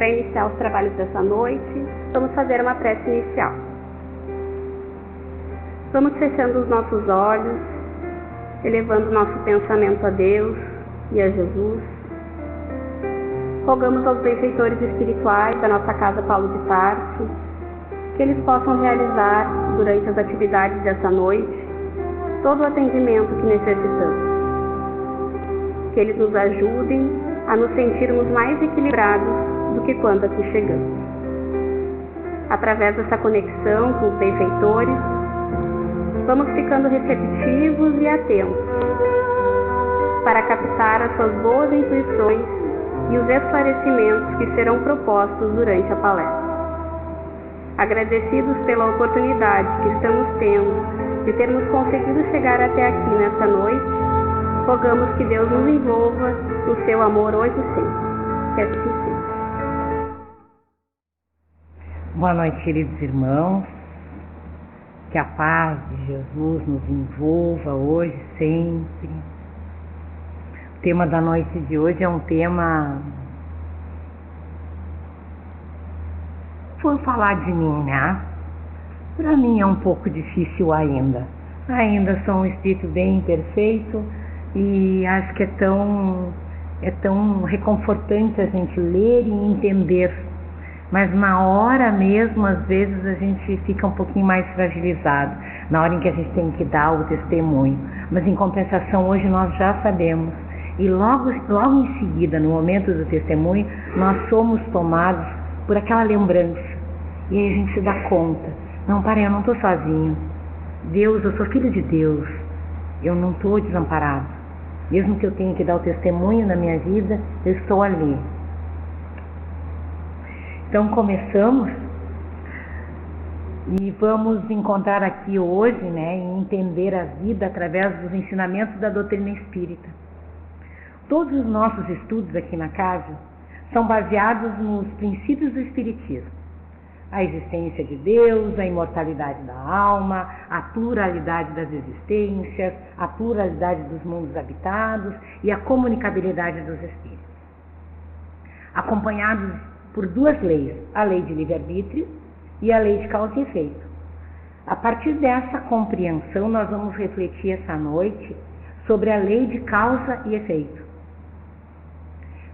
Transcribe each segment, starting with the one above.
para iniciar os trabalhos dessa noite, vamos fazer uma prece inicial. Vamos fechando os nossos olhos, elevando nosso pensamento a Deus e a Jesus. Rogamos aos benfeitores espirituais da nossa Casa Paulo de Tarso, que eles possam realizar, durante as atividades dessa noite, todo o atendimento que necessitamos. Que eles nos ajudem a nos sentirmos mais equilibrados do que quando aqui chegamos. Através dessa conexão com os benfeitores, vamos ficando receptivos e atentos para captar as suas boas intuições e os esclarecimentos que serão propostos durante a palestra. Agradecidos pela oportunidade que estamos tendo de termos conseguido chegar até aqui nesta noite, rogamos que Deus nos envolva no seu amor hoje e sempre. Que assim seja. Boa noite, queridos irmãos. Que a paz de Jesus nos envolva hoje e sempre. O tema da noite de hoje é um tema... Vou falar de mim, né? Para mim é um pouco difícil ainda. Ainda sou um espírito bem imperfeito e acho que é tão reconfortante a gente ler e entender. Mas na hora mesmo, às vezes, a gente fica um pouquinho mais fragilizado, na hora em que a gente tem que dar o testemunho. Mas em compensação, hoje nós já sabemos. E logo em seguida, no momento do testemunho, nós somos tomados por aquela lembrança. E aí a gente se dá conta. Não, eu não estou sozinho. Deus, eu sou filho de Deus. Eu não estou desamparado. Mesmo que eu tenha que dar o testemunho na minha vida, eu estou ali. Então começamos e vamos encontrar aqui hoje, né, e entender a vida através dos ensinamentos da doutrina espírita. Todos os nossos estudos aqui na casa são baseados nos princípios do espiritismo. A existência de Deus, a imortalidade da alma, a pluralidade das existências, a pluralidade dos mundos habitados e a comunicabilidade dos espíritos. Acompanhados por duas leis, a lei de livre-arbítrio e a lei de causa e efeito. A partir dessa compreensão, nós vamos refletir essa noite sobre a lei de causa e efeito.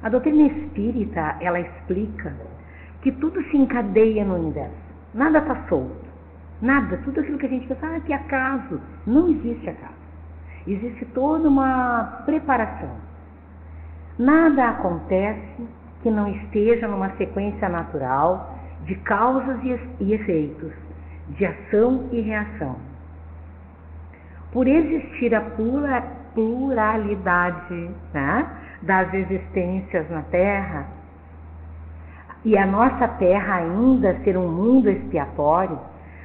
A doutrina espírita, ela explica que tudo se encadeia no universo, nada está solto, nada, tudo aquilo que a gente pensa, que acaso, não existe acaso, existe toda uma preparação. Nada acontece que não esteja numa sequência natural de causas e efeitos, de ação e reação. Por existir a pluralidade, né, das existências na Terra, e a nossa Terra ainda ser um mundo expiatório,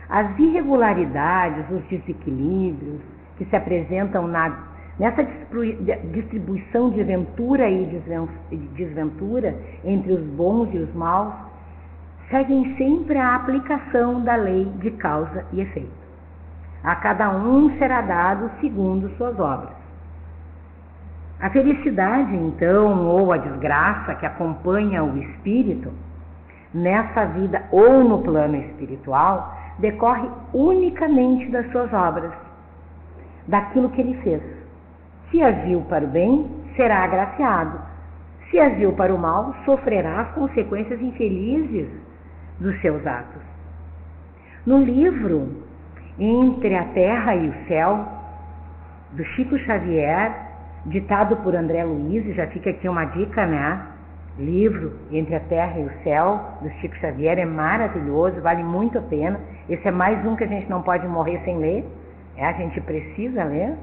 as irregularidades, os desequilíbrios que se apresentam nessa distribuição de ventura e desventura entre os bons e os maus, seguem sempre a aplicação da lei de causa e efeito. A cada um será dado segundo suas obras. A felicidade, então, ou a desgraça que acompanha o espírito, nessa vida ou no plano espiritual, decorre unicamente das suas obras, daquilo que ele fez. Se agiu para o bem, será agraciado. Se agiu para o mal, sofrerá as consequências infelizes dos seus atos. No livro Entre a Terra e o Céu, do Chico Xavier, ditado por André Luiz, já fica aqui uma dica, né? Livro Entre a Terra e o Céu, do Chico Xavier, é maravilhoso, vale muito a pena. Esse é mais um que a gente não pode morrer sem ler, a gente precisa ler.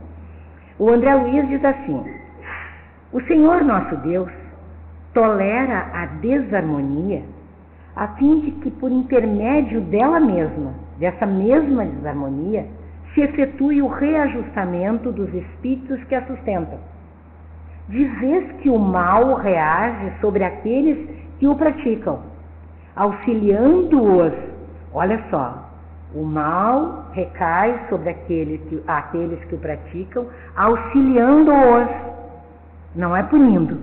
O André Luiz diz assim: o Senhor nosso Deus tolera a desarmonia a fim de que, por intermédio dela mesma, dessa mesma desarmonia, se efetue o reajustamento dos espíritos que a sustentam. De vez que o mal reage sobre aqueles que o praticam, auxiliando-os. Olha só, o mal recai sobre aqueles que o praticam, auxiliando-os, não é punindo,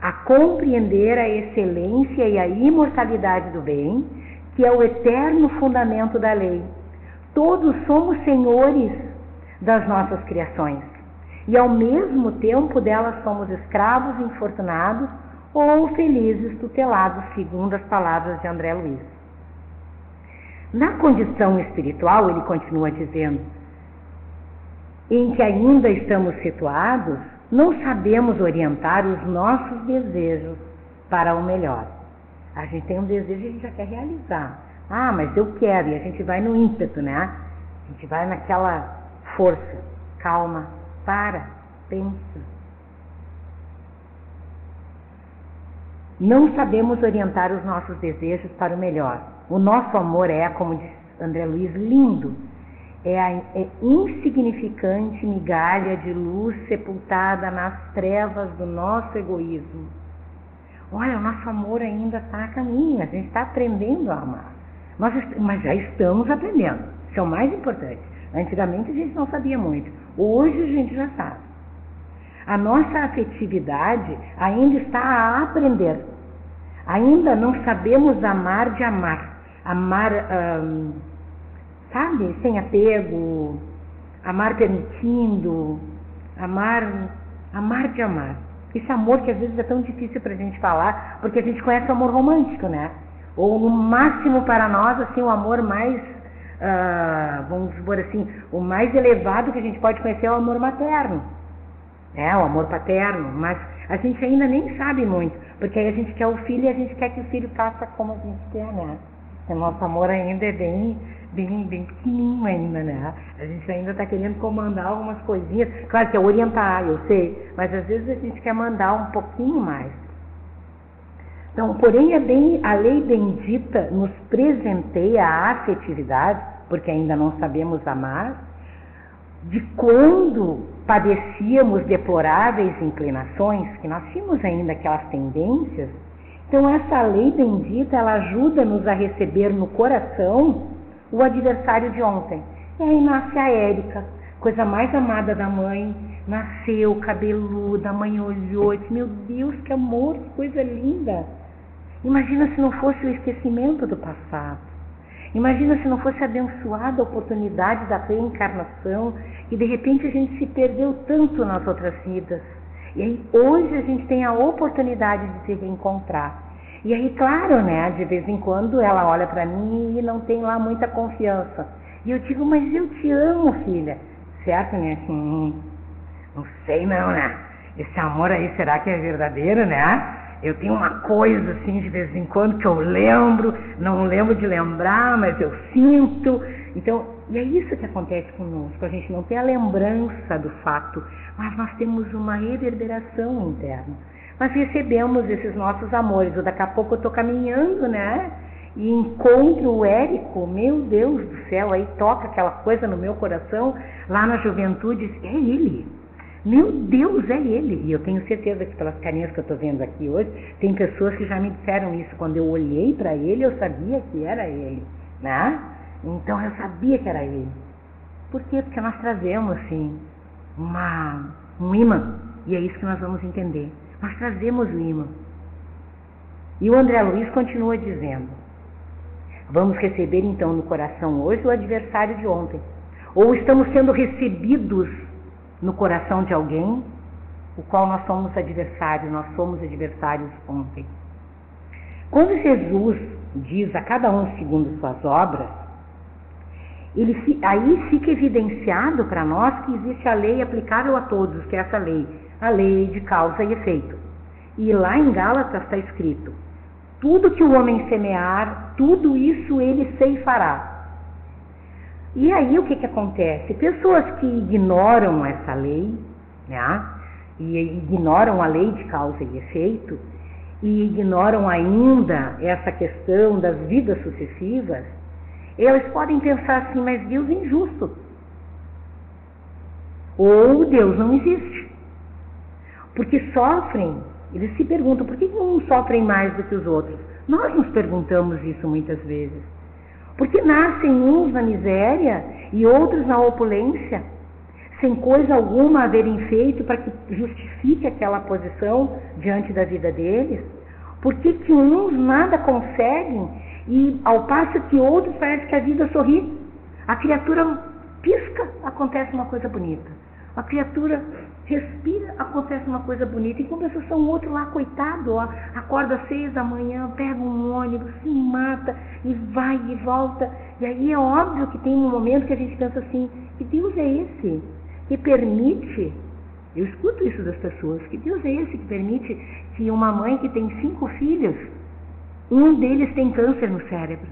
a compreender a excelência e a imortalidade do bem, que é o eterno fundamento da lei. Todos somos senhores das nossas criações e ao mesmo tempo delas somos escravos infortunados ou felizes tutelados, segundo as palavras de André Luiz. Na condição espiritual, ele continua dizendo, em que ainda estamos situados, não sabemos orientar os nossos desejos para o melhor. A gente tem um desejo e a gente já quer realizar. Ah, mas eu quero, e a gente vai no ímpeto, né? A gente vai naquela força. Calma, para, pensa. Não sabemos orientar os nossos desejos para o melhor. O nosso amor é, como diz André Luiz, lindo. É insignificante migalha de luz sepultada nas trevas do nosso egoísmo. Olha, o nosso amor ainda está a caminho, a gente está aprendendo a amar. Mas já estamos aprendendo, isso é o mais importante. Antigamente a gente não sabia muito, hoje a gente já sabe. A nossa afetividade ainda está a aprender. Ainda não sabemos amar de amar. Amar, sabe, sem apego, amar permitindo, amar de amar. Esse amor que às vezes é tão difícil para a gente falar, porque a gente conhece o amor romântico, né? Ou no máximo para nós, assim, o amor mais, vamos supor assim, o mais elevado que a gente pode conhecer é o amor materno, né? O amor paterno, mas a gente ainda nem sabe muito, porque aí a gente quer o filho e a gente quer que o filho faça como a gente quer, né? O nosso amor ainda é bem pequenininho ainda, né? A gente ainda está querendo comandar algumas coisinhas. Claro que é orientar, eu sei, mas às vezes a gente quer mandar um pouquinho mais. Então, porém, a lei bendita nos presenteia a afetividade, porque ainda não sabemos amar, de quando padecíamos deploráveis inclinações, que nós tínhamos ainda aquelas tendências. Então, essa lei bendita, ela ajuda-nos a receber no coração o adversário de ontem. E aí nasce a Érica, coisa mais amada da mãe, nasceu cabeluda, a mãe olhou e disse, meu Deus, que amor, que coisa linda. Imagina se não fosse o esquecimento do passado. Imagina se não fosse a abençoada oportunidade da reencarnação e de repente a gente se perdeu tanto nas outras vidas. E aí hoje a gente tem a oportunidade de se reencontrar. E aí, claro, né, de vez em quando ela olha para mim e não tem lá muita confiança. E eu digo, mas eu te amo, filha. Certo, né? Não sei não, né? Esse amor aí, será que é verdadeiro, né? Eu tenho uma coisa assim de vez em quando que eu lembro, não lembro de lembrar, mas eu sinto. Então, e é isso que acontece conosco. A gente não tem a lembrança do fato, mas nós temos uma reverberação interna. Nós recebemos esses nossos amores. Ou daqui a pouco eu estou caminhando, né? E encontro o Érico, meu Deus do céu, aí toca aquela coisa no meu coração, lá na juventude, é ele. Meu Deus, é ele. E eu tenho certeza que pelas carinhas que eu estou vendo aqui hoje, tem pessoas que já me disseram isso. Quando eu olhei para ele, eu sabia que era ele, né? Então eu sabia que era ele. Por quê? Porque nós trazemos, assim, um imã. E é isso que nós vamos entender. Nós trazemos o imã. E o André Luiz continua dizendo, vamos receber então no coração hoje o adversário de ontem. Ou estamos sendo recebidos no coração de alguém, o qual nós somos adversários ontem. Quando Jesus diz a cada um segundo suas obras, aí fica evidenciado para nós que existe a lei aplicável a todos, que é essa lei, a lei de causa e efeito. E lá em Gálatas está escrito, tudo que o homem semear, tudo isso ele ceifará. E aí o que acontece? Pessoas que ignoram essa lei, né? E ignoram a lei de causa e efeito, e ignoram ainda essa questão das vidas sucessivas, eles podem pensar assim, mas Deus é injusto. Ou Deus não existe. Porque sofrem, eles se perguntam, por que uns sofrem mais do que os outros? Nós nos perguntamos isso muitas vezes. Porque nascem uns na miséria e outros na opulência. sem coisa alguma haverem feito para que justifique aquela posição diante da vida deles? Por que que uns nada conseguem e ao passo que outros parece que a vida sorri? A criatura pisca, acontece uma coisa bonita. A criatura respira, acontece uma coisa bonita. Em compensação, o outro lá, coitado, ó, acorda às 6 da manhã, pega um ônibus, se mata e vai e volta. E aí é óbvio que tem um momento que a gente pensa assim, que Deus é esse que permite, eu escuto isso das pessoas, que Deus é esse que permite que uma mãe que tem 5 filhos, um deles tem câncer no cérebro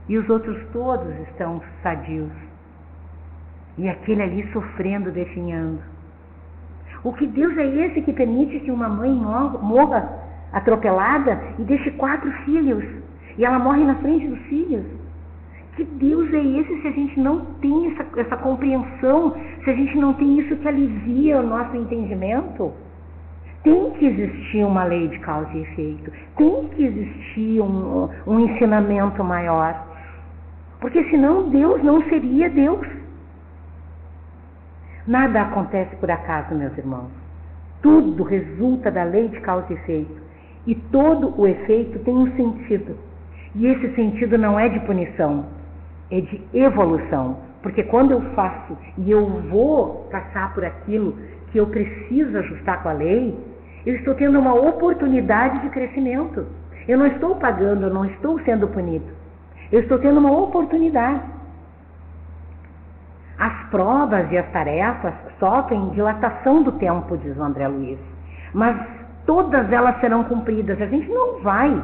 e os outros todos estão sadios. E aquele ali sofrendo, definhando. O que Deus é esse que permite que uma mãe morra atropelada e deixe 4 filhos e ela morre na frente dos filhos? Que Deus é esse se a gente não tem essa compreensão, se a gente não tem isso que alivia o nosso entendimento? Tem que existir uma lei de causa e efeito, tem que existir um ensinamento maior, porque senão Deus não seria Deus. Nada acontece por acaso, meus irmãos. Tudo resulta da lei de causa e efeito. E todo o efeito tem um sentido. E esse sentido não é de punição, é de evolução. Porque quando eu faço e eu vou passar por aquilo que eu preciso ajustar com a lei, eu estou tendo uma oportunidade de crescimento. Eu não estou pagando, eu não estou sendo punido. Eu estou tendo uma oportunidade. As provas e as tarefas sofrem dilatação do tempo, diz o André Luiz, mas todas elas serão cumpridas. A gente não vai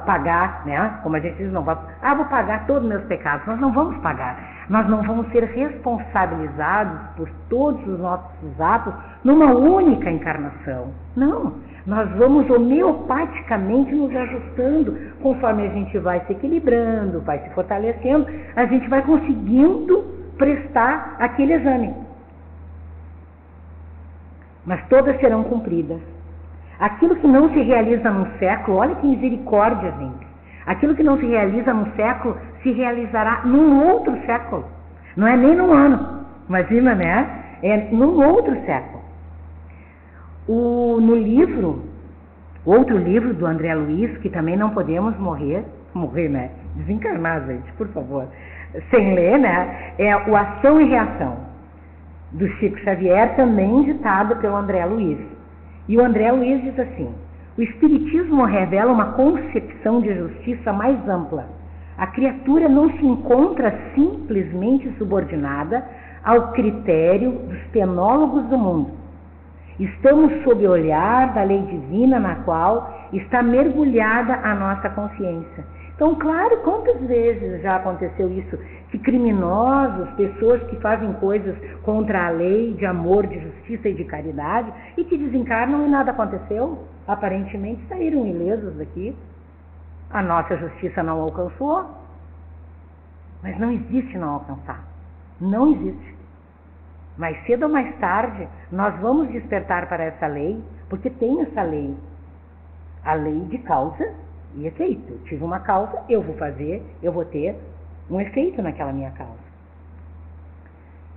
pagar, né? Como a gente diz, não vai, vou pagar todos os meus pecados. Nós não vamos pagar. Nós não vamos ser responsabilizados por todos os nossos atos numa única encarnação. Não, nós vamos homeopaticamente nos ajustando conforme a gente vai se equilibrando, vai se fortalecendo, a gente vai conseguindo prestar aquele exame. Mas todas serão cumpridas. Aquilo que não se realiza num século, olha que misericórdia, gente. Aquilo que não se realiza num século, se realizará num outro século. Não é nem num ano. Imagina, né? É num outro século. No livro, outro livro do André Luiz, que também não podemos morrer, né? Desencarnar, gente, por favor. Sem ler, né? É o Ação e Reação, do Chico Xavier, também ditado pelo André Luiz. E o André Luiz diz assim: o Espiritismo revela uma concepção de justiça mais ampla. A criatura não se encontra simplesmente subordinada ao critério dos penólogos do mundo. Estamos sob o olhar da lei divina na qual está mergulhada a nossa consciência. Então, claro, quantas vezes já aconteceu isso, que criminosos, pessoas que fazem coisas contra a lei de amor, de justiça e de caridade, e que desencarnam e nada aconteceu, aparentemente saíram ilesos daqui. A nossa justiça não alcançou, mas não existe não alcançar, não existe. Mais cedo ou mais tarde, nós vamos despertar para essa lei, porque tem essa lei, a lei de causa e efeito. Eu tive uma causa, eu vou ter um efeito naquela minha causa.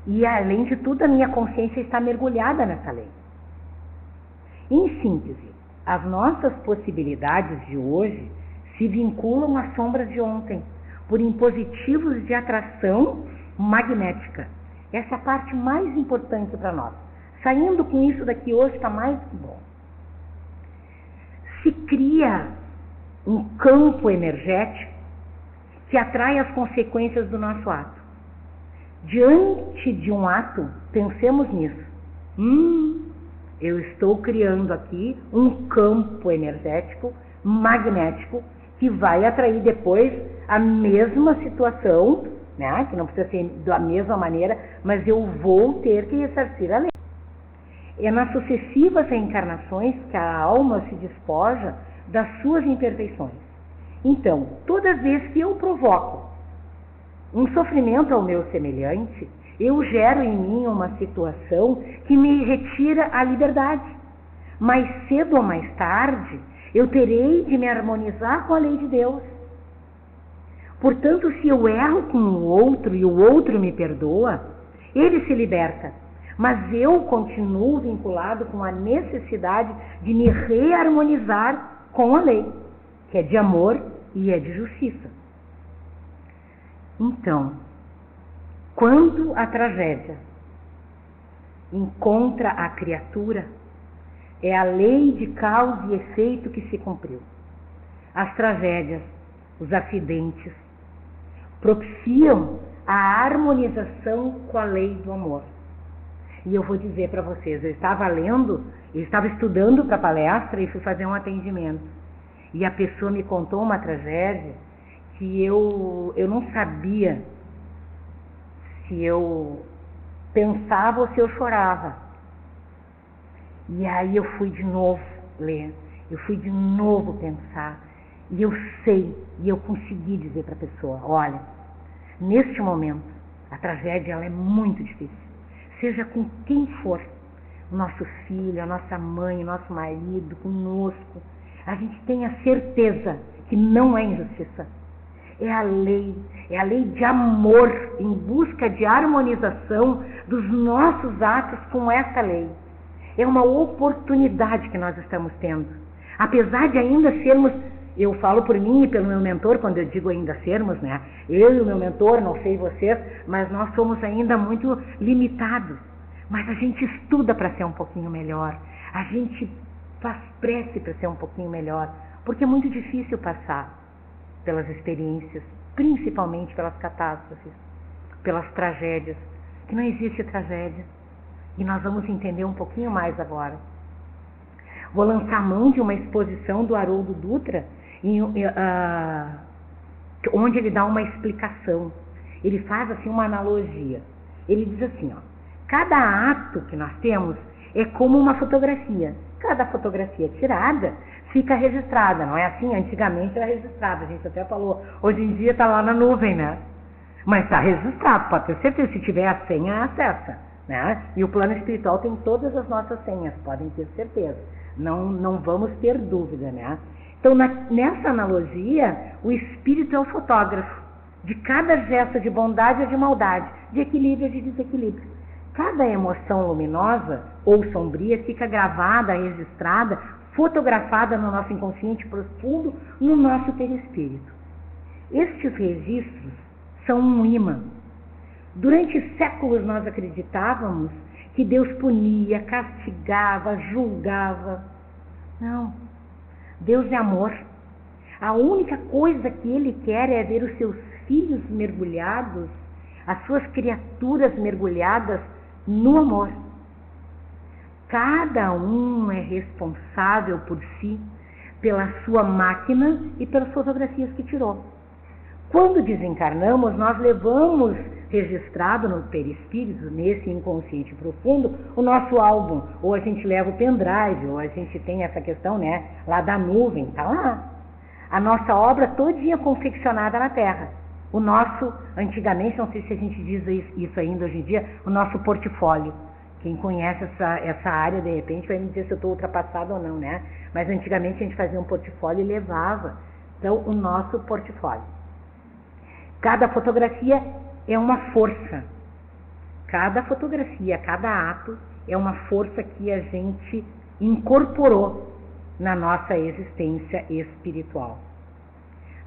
E além de tudo, a minha consciência está mergulhada nessa lei. Em síntese, as nossas possibilidades de hoje se vinculam às sombras de ontem, por impositivos de atração magnética. Essa é a parte mais importante para nós. Saindo com isso daqui hoje está mais que bom. Se cria um campo energético que atrai as consequências do nosso ato. Diante de um ato, pensemos nisso. Eu estou criando aqui um campo energético magnético que vai atrair depois a mesma situação, né? Que não precisa ser da mesma maneira, mas eu vou ter que ressarcir a lei. É nas sucessivas reencarnações que a alma se despoja das suas imperfeições. Então, toda vez que eu provoco um sofrimento ao meu semelhante, eu gero em mim uma situação que me retira a liberdade. Mais cedo ou mais tarde, eu terei de me harmonizar com a lei de Deus. Portanto, se eu erro com o outro e o outro me perdoa, ele se liberta. mas eu continuo vinculado com a necessidade de me reharmonizar com a lei, que é de amor e é de justiça. Então, quando a tragédia encontra a criatura, é a lei de causa e efeito que se cumpriu. As tragédias, os acidentes, propiciam a harmonização com a lei do amor. E eu vou dizer para vocês, eu estava estudando para a palestra e fui fazer um atendimento. E a pessoa me contou uma tragédia que eu não sabia se eu pensava ou se eu chorava. E aí eu fui de novo ler, eu fui de novo pensar. E eu sei, e eu consegui dizer para a pessoa, olha, neste momento, a tragédia ela é muito difícil. Seja com quem for, o nosso filho, a nossa mãe, o nosso marido, conosco, a gente tem a certeza que não é injustiça. É a lei de amor em busca de harmonização dos nossos atos com essa lei. É uma oportunidade que nós estamos tendo. Apesar de ainda sermos, eu falo por mim e pelo meu mentor, quando eu digo ainda sermos, né? Eu e o meu mentor, não sei vocês, mas nós somos ainda muito limitados. Mas a gente estuda para ser um pouquinho melhor. A gente faz prece para ser um pouquinho melhor. Porque é muito difícil passar pelas experiências, principalmente pelas catástrofes, pelas tragédias. Que não existe tragédia. E nós vamos entender um pouquinho mais agora. Vou lançar mão de uma exposição do Haroldo Dutra, onde ele dá uma explicação. Ele faz assim uma analogia. Ele diz assim, ó, cada ato que nós temos é como uma fotografia. Cada fotografia tirada fica registrada, não é assim? Antigamente era registrada, a gente até falou, hoje em dia está lá na nuvem, né? Mas está registrado, pode ter certeza, se tiver a senha, acessa, né? E o plano espiritual tem todas as nossas senhas, podem ter certeza. Não vamos ter dúvida, né? Então, nessa analogia, o espírito é o fotógrafo de cada gesto de bondade ou de maldade, de equilíbrio ou de desequilíbrio. Cada emoção luminosa ou sombria fica gravada, registrada, fotografada no nosso inconsciente profundo, no nosso perispírito. Estes registros são um imã. Durante séculos nós acreditávamos que Deus punia, castigava, julgava. Não. Deus é amor. A única coisa que Ele quer é ver os seus filhos mergulhados, as suas criaturas mergulhadas no amor. Cada um é responsável por si, pela sua máquina e pelas fotografias que tirou. Quando desencarnamos, nós levamos registrado no perispírito, nesse inconsciente profundo, o nosso álbum, ou a gente leva o pendrive, ou a gente tem essa questão, né, lá da nuvem, tá lá. A nossa obra todinha confeccionada na Terra. O nosso, antigamente, não sei se a gente diz isso ainda hoje em dia, o nosso portfólio. Quem conhece essa área, de repente, vai me dizer se eu estou ultrapassado ou não, né? Mas antigamente a gente fazia um portfólio e levava. Então, o nosso portfólio. Cada fotografia é uma força. Cada fotografia, cada ato é uma força que a gente incorporou na nossa existência espiritual.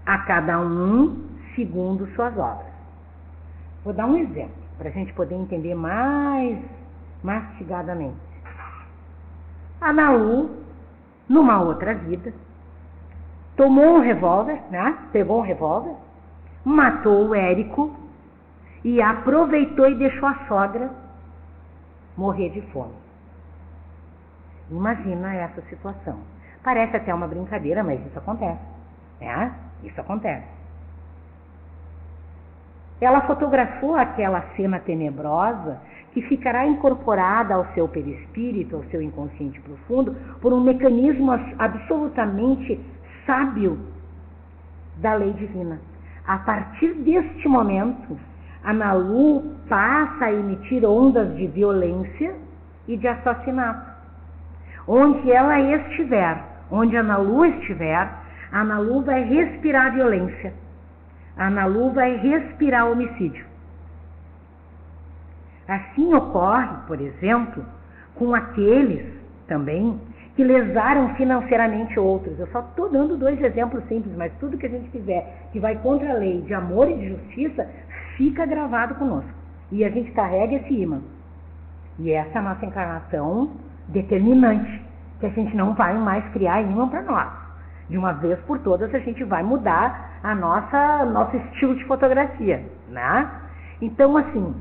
A cada um segundo suas obras. Vou dar um exemplo, para a gente poder entender mais mastigadamente. A Nalu, numa outra vida, tomou um revólver, né? Pegou um revólver, matou o Érico e aproveitou e deixou a sogra morrer de fome. Imagina essa situação. Parece até uma brincadeira, mas isso acontece, né? Isso acontece. Ela fotografou aquela cena tenebrosa que ficará incorporada ao seu perispírito, ao seu inconsciente profundo, por um mecanismo absolutamente sábio da lei divina. A partir deste momento, a Nalu passa a emitir ondas de violência e de assassinato. Onde ela estiver, onde a Nalu estiver, a Nalu vai respirar violência. A Nalu vai respirar homicídio. Assim ocorre, por exemplo, com aqueles também que lesaram financeiramente outros. Eu só estou dando 2 exemplos simples, mas tudo que a gente fizer que vai contra a lei de amor e de justiça fica gravado conosco. E a gente carrega esse imã. E essa é a nossa encarnação determinante, que a gente não vai mais criar imã para nós. De uma vez por todas a gente vai mudar nosso estilo de fotografia, né? Então, assim,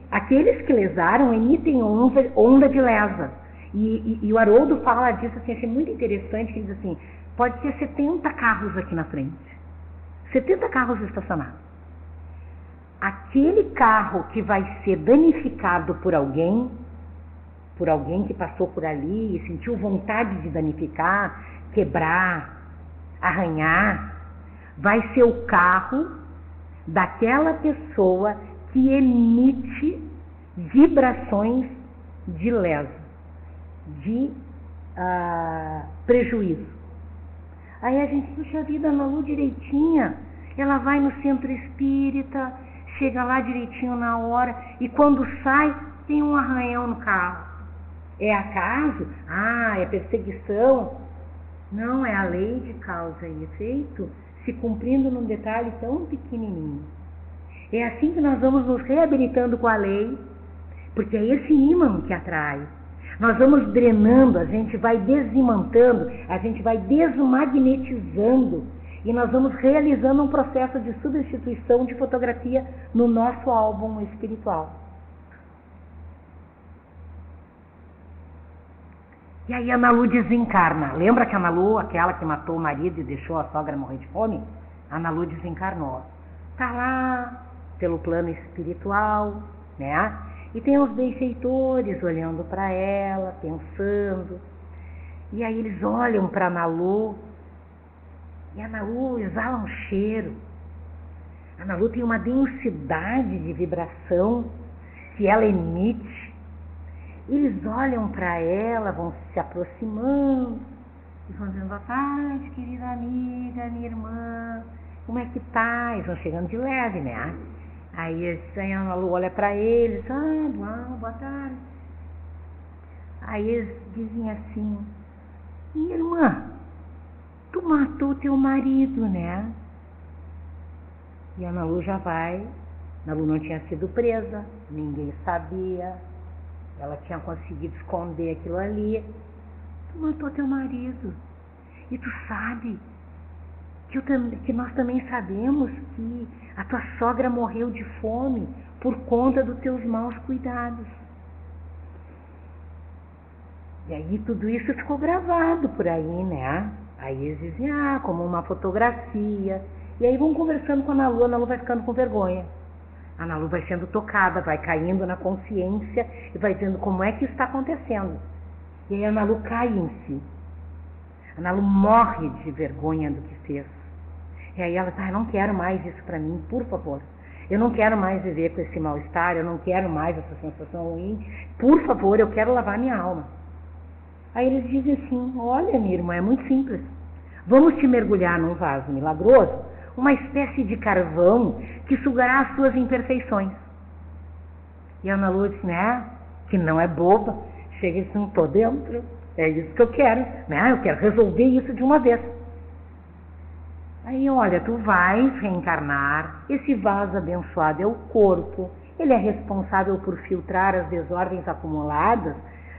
aqueles que lesaram emitem onda de lesa. E o Haroldo fala disso, assim, achei muito interessante, que ele diz assim, pode ter 70 carros aqui na frente, 70 carros estacionados. Aquele carro que vai ser danificado por alguém que passou por ali e sentiu vontade de danificar, quebrar, arranhar, vai ser o carro daquela pessoa que emite vibrações de lesa, de prejuízo. Aí a gente, puxa vida, Ana Lu direitinha, ela vai no centro espírita, chega lá direitinho na hora, e quando sai, tem um arranhão no carro. É acaso? É perseguição? Não, é a lei de causa e efeito se cumprindo num detalhe tão pequenininho. É assim que nós vamos nos reabilitando com a lei, porque é esse ímã que atrai. Nós vamos drenando, a gente vai desimantando, a gente vai desmagnetizando e nós vamos realizando um processo de substituição de fotografia no nosso álbum espiritual. E aí a Ana Lu desencarna. Lembra que a Ana Lu, aquela que matou o marido e deixou a sogra morrer de fome? A Ana Lu desencarnou. Está lá pelo plano espiritual, né? E tem os benfeitores olhando para ela, pensando. E aí eles olham para a Ana Lu. E a Ana Lu exala um cheiro. A Ana Lu tem uma densidade de vibração que ela emite. Eles olham para ela, vão se aproximando e vão dizendo, boa tarde, querida amiga, minha irmã, como é que tá? Eles vão chegando de leve, né? Aí a Ana Lu olha para eles, boa tarde. Aí eles dizem assim, minha irmã, tu matou teu marido, né? E a Ana Lu já vai. A Ana Lu não tinha sido presa, ninguém sabia. Ela tinha conseguido esconder aquilo ali. Tu matou teu marido. E tu sabe que nós também sabemos que a tua sogra morreu de fome por conta dos teus maus cuidados. E aí tudo isso ficou gravado por aí, né? Aí eles dizem, como uma fotografia. E aí vão conversando com a Ana Lu vai ficando com vergonha. A Ana Lu vai sendo tocada, vai caindo na consciência e vai dizendo como é que está acontecendo. E aí a Ana Lu cai em si. A Ana Lu morre de vergonha do que fez. E aí ela eu não quero mais isso para mim, por favor. Eu não quero mais viver com esse mal-estar, eu não quero mais essa sensação ruim. Por favor, eu quero lavar minha alma. Aí eles dizem assim, olha minha irmã, é muito simples. Vamos te mergulhar num vaso milagroso, uma espécie de carvão que sugará as suas imperfeições. E a Ana Lu diz, né, que não é boba, chega e diz, não estou dentro, é isso que eu quero, né, eu quero resolver isso de uma vez. Aí, olha, tu vais reencarnar, esse vaso abençoado é o corpo, ele é responsável por filtrar as desordens acumuladas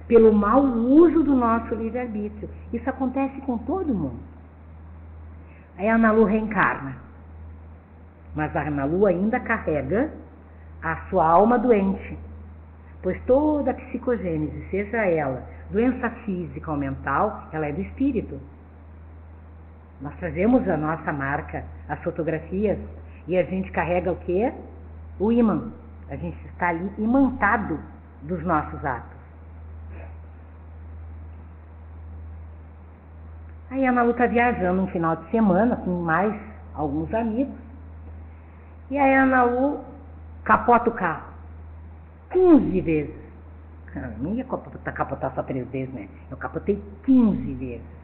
pelo mau uso do nosso livre-arbítrio. Isso acontece com todo mundo. Aí a Ana Lu reencarna. Mas a Ana Lu ainda carrega a sua alma doente. Pois toda a psicogênese, seja ela doença física ou mental, ela é do espírito. Nós trazemos a nossa marca, as fotografias, e a gente carrega o quê? O ímã. A gente está ali imantado dos nossos atos. Aí a Ana Lu está viajando um final de semana com mais alguns amigos. E aí a Ana Lu capota o carro 15 vezes. Não ia capotar só 3 vezes, né? Eu capotei 15 vezes.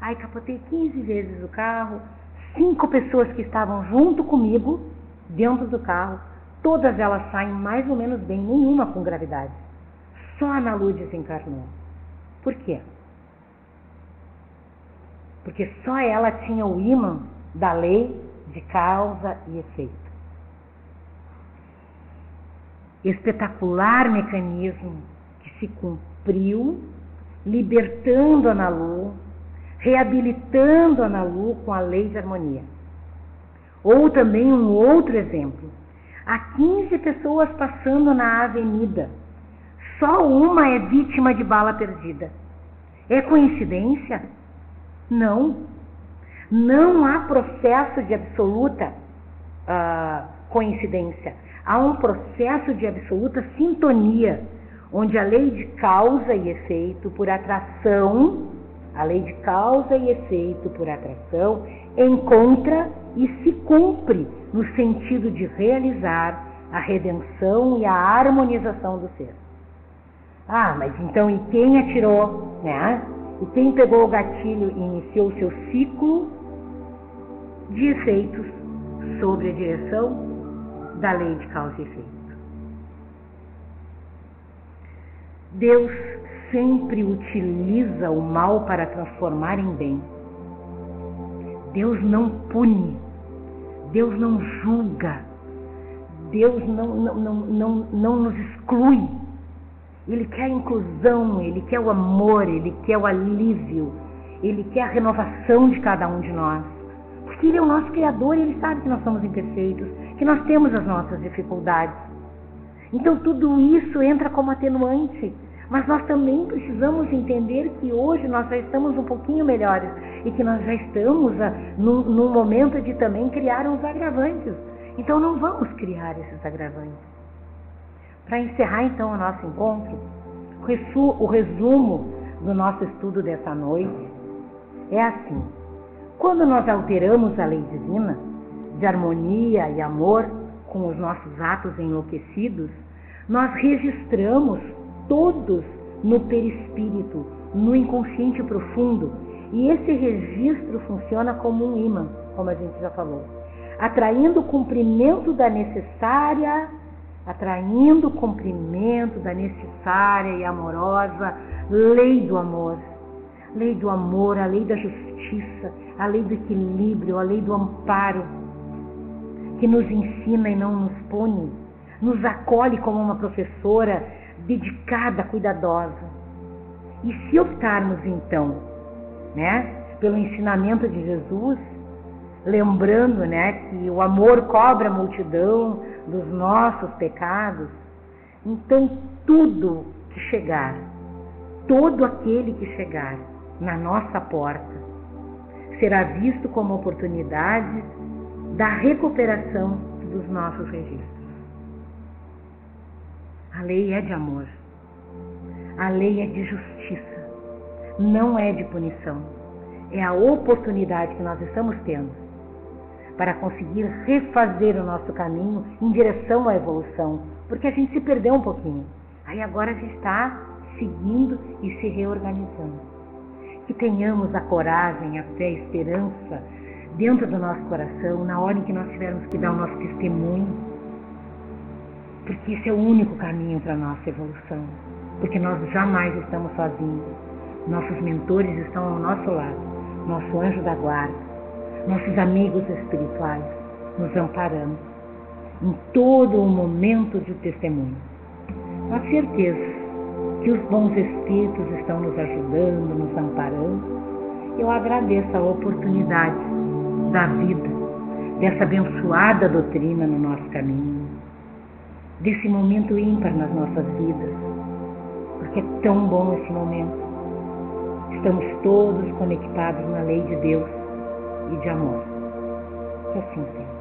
Aí capotei 15 vezes o carro. 5 pessoas que estavam junto comigo, dentro do carro, todas elas saem mais ou menos bem, nenhuma com gravidade. Só a Ana Lu desencarnou. Por quê? Porque só ela tinha o ímã da lei de causa e efeito. Espetacular mecanismo que se cumpriu, libertando a Ana Lu, reabilitando a Ana Lu com a lei de harmonia. Ou também um outro exemplo. Há 15 pessoas passando na avenida. Só uma é vítima de bala perdida. É coincidência? Não. Não há processo de absoluta coincidência. Há um processo de absoluta sintonia, onde a lei de causa e efeito por atração, encontra e se cumpre no sentido de realizar a redenção e a harmonização do ser. Mas então e quem atirou, né? E quem pegou o gatilho e iniciou o seu ciclo de efeitos sobre a direção da lei de causa e efeito? Deus sempre utiliza o mal para transformar em bem. Deus não pune, Deus não julga, Deus não nos exclui. Ele quer a inclusão, Ele quer o amor, Ele quer o alívio, Ele quer a renovação de cada um de nós. Porque Ele é o nosso Criador e Ele sabe que nós somos imperfeitos, que nós temos as nossas dificuldades. Então tudo isso entra como atenuante. Mas nós também precisamos entender que hoje nós já estamos um pouquinho melhores e que nós já estamos num momento de também criar uns agravantes. Então não vamos criar esses agravantes. Para encerrar então o nosso encontro, o resumo do nosso estudo dessa noite é assim: quando nós alteramos a lei divina de harmonia e amor com os nossos atos enlouquecidos, nós registramos todos no perispírito, no inconsciente profundo, e esse registro funciona como um ímã, como a gente já falou, atraindo o cumprimento da necessária e amorosa lei do amor, a lei da justiça, a lei do equilíbrio, a lei do amparo, que nos ensina e não nos pune, nos acolhe como uma professora dedicada, cuidadosa. E se optarmos então, pelo ensinamento de Jesus, lembrando, que o amor cobre a multidão dos nossos pecados, então todo aquele que chegar na nossa porta será visto como oportunidade da recuperação dos nossos registros. A lei é de amor, a lei é de justiça, não é de punição. É a oportunidade que nós estamos tendo para conseguir refazer o nosso caminho em direção à evolução, porque a gente se perdeu um pouquinho. Aí agora a gente está seguindo e se reorganizando. Que tenhamos a coragem, a fé, a esperança dentro do nosso coração na hora em que nós tivermos que dar o nosso testemunho, porque esse é o único caminho para a nossa evolução, porque nós jamais estamos sozinhos. Nossos mentores estão ao nosso lado, nosso anjo da guarda, nossos amigos espirituais nos amparando em todo o momento de testemunho. Com a certeza que os bons espíritos estão nos ajudando, nos amparando. Eu agradeço a oportunidade da vida, dessa abençoada doutrina no nosso caminho, desse momento ímpar nas nossas vidas, porque é tão bom esse momento. Estamos todos conectados na lei de Deus e de amor. Que assim seja.